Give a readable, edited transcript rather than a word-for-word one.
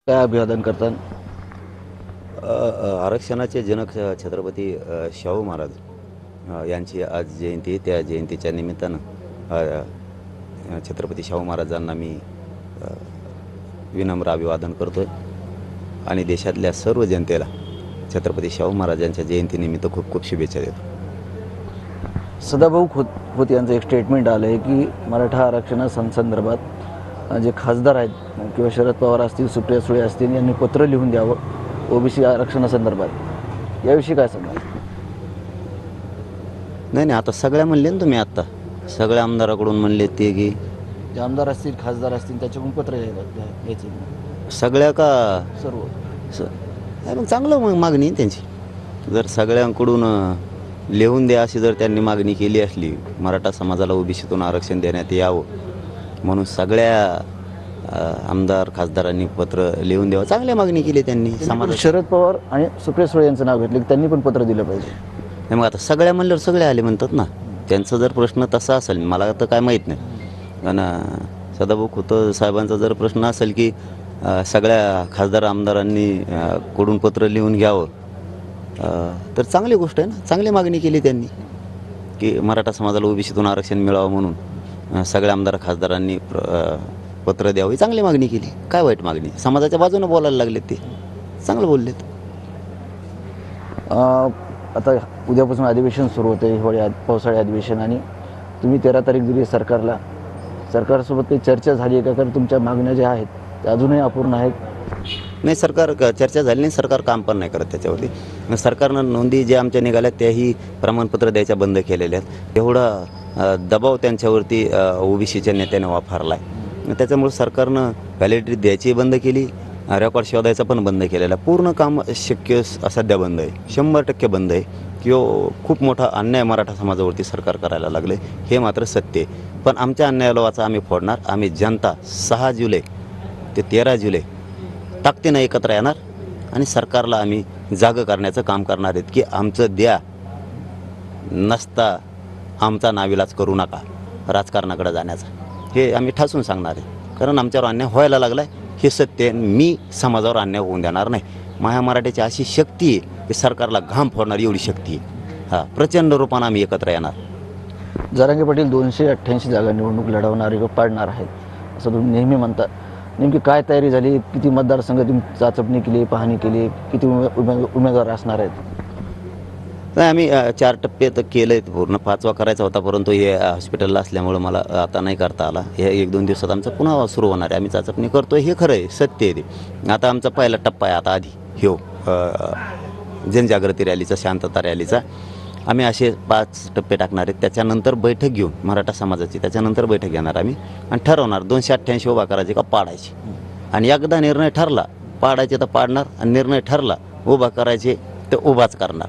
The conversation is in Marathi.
काय अभिवादन करतात? आरक्षणाचे जनक छत्रपती शाहू महाराज यांची आज जयंती आहे. त्या जयंतीच्या निमित्तानं छत्रपती शाहू महाराजांना मी विनम्र अभिवादन करतो आहे आणि देशातल्या सर्व जनतेला छत्रपती शाहू महाराजांच्या जयंतीनिमित्त खूप खूप शुभेच्छा देतो. सदाभाऊ खोत यांचं एक स्टेटमेंट आलं आहे की मराठा आरक्षणासंदर्भात जे खासदार आहेत किंवा शरद पवार असतील, सुप्रिया सुळे असतील यांनी पत्र लिहून द्यावं ओबीसी आरक्षणासंदर्भात. याविषयी काय सांगाल? नाही, आता सगळ्या म्हणले ना तुम्ही, आत्ता सगळ्या आमदाराकडून म्हणले ते की जे आमदार असतील, खासदार असतील त्याच्याकडून पत्र घ्यायचं सगळ्या का सर्व. मग चांगलं मग मागणी आहे त्यांची. जर सगळ्यांकडून लिहून द्या अशी जर त्यांनी मागणी केली असली, मराठा समाजाला ओबीसीतून आरक्षण देण्यात यावं म्हणून सगळ्या आमदार खासदारांनी पत्र लिहून द्यावं, चांगल्या मागणी केली त्यांनी. शरद पवार आणि सुप्रिया सुळे यांचं नाव घेतलं की त्यांनी पण पत्र दिलं पाहिजे. नाही, मग आता सगळ्या म्हणल्यावर सगळे आले म्हणतात ना. त्यांचा जर प्रश्न तसा असेल, मला तर काय माहीत नाही, पण सदाभाऊ खोत साहेबांचा जर प्रश्न असेल की सगळ्या खासदार आमदारांनी कडून पत्र लिहून घ्यावं, तर चांगली गोष्ट आहे ना. चांगली मागणी केली त्यांनी की मराठा समाजाला ओबीसीतून आरक्षण मिळावं म्हणून सगळ्या आमदार खासदारांनी पत्र द्यावं, ही चांगली मागणी केली. काय वाईट मागणी? समाजाच्या बाजूनं बोलायला लागलेत, ते चांगलं बोललेत. आता उद्यापासून अधिवेशन सुरू होते, पावसाळी अधिवेशन, आणि तुम्ही 13 तारीख दिली सरकारला. सरकारसोबत काही चर्चा झाली आहे का? कारण तुमच्या मागण्या ज्या आहेत त्या अजूनही अपूर्ण आहेत. नाही, सरकार चर्चा झाली नाही. सरकार काम पण नाही करत त्याच्यावरती. सरकारनं नोंदी ज्या आमच्या निघाल्या त्याही प्रमाणपत्र द्यायच्या बंद केलेल्या आहेत. एवढा दबाव त्यांच्यावरती ओबीसीच्या नेत्याने वापरला आहे. त्याच्यामुळे सरकारनं व्हॅलिडिटी द्यायची बंद केली, रेकॉर्ड शोधायचा पण बंद केलेला. पूर्ण काम शक्य सध्या बंद आहे, 100% बंद आहे. किंवा खूप मोठा अन्याय मराठा समाजावरती सरकार करायला लागले, हे मात्र सत्य आहे. पण आमच्या अन्यायाला वाचा आम्ही फोडणार. आम्ही जनता 6 जुलै ते 13 जुलै ताकदीनं एकत्र येणार आणि सरकारला आम्ही जागं करण्याचं काम करणार आहेत की आमचं द्या, नसता आमचा नाविलाज करू नका राजकारणाकडे जाण्याचा. हे आम्ही ठासून सांगणार आहे, कारण आमच्यावर अन्याय व्हायला लागला आहे, हे सत्य. मी समाजावर अन्याय होऊन देणार नाही. मराठ्याची अशी शक्ती आहे की सरकारला घाम फोडणार एवढी शक्ती आहे. प्रचंड रूपानं आम्ही एकत्र येणार. जरांगे पाटील 288 जागा निवडणूक लढवणार किंवा पाडणार आहेत असं तुम्ही नेहमी म्हणता. नेमकी काय तयारी झाली? किती मतदारसंघ तुम्ही चाचपणी केली, पाहणी केली? किती उमेदवार असणार आहेत? नाही, आम्ही 4 टप्पे तर केलं आहेत पूर्ण. 5वा करायचा होता, परंतु हे हॉस्पिटलला असल्यामुळं मला आता नाही करता आला. हे 1-2 दिवसात आमचं पुन्हा सुरू होणार आहे. आम्ही चाचपणी करतो आहे, हे खरं आहे, सत्य आहे ते. आता आमचा पहिला टप्पा आहे. आता आधी जनजागृती रॅलीचा, शांतता रॅलीचा आम्ही असे 5 टप्पे टाकणार आहेत. त्याच्यानंतर बैठक घेऊन मराठा समाजाची, त्याच्यानंतर बैठक घेणार आम्ही आणि ठरवणार 288 उभा करायचे का पाडायचे. आणि एकदा निर्णय ठरला पाडायचे तर पाडणार, आणि निर्णय ठरला उभा करायचे तर उभाच करणार.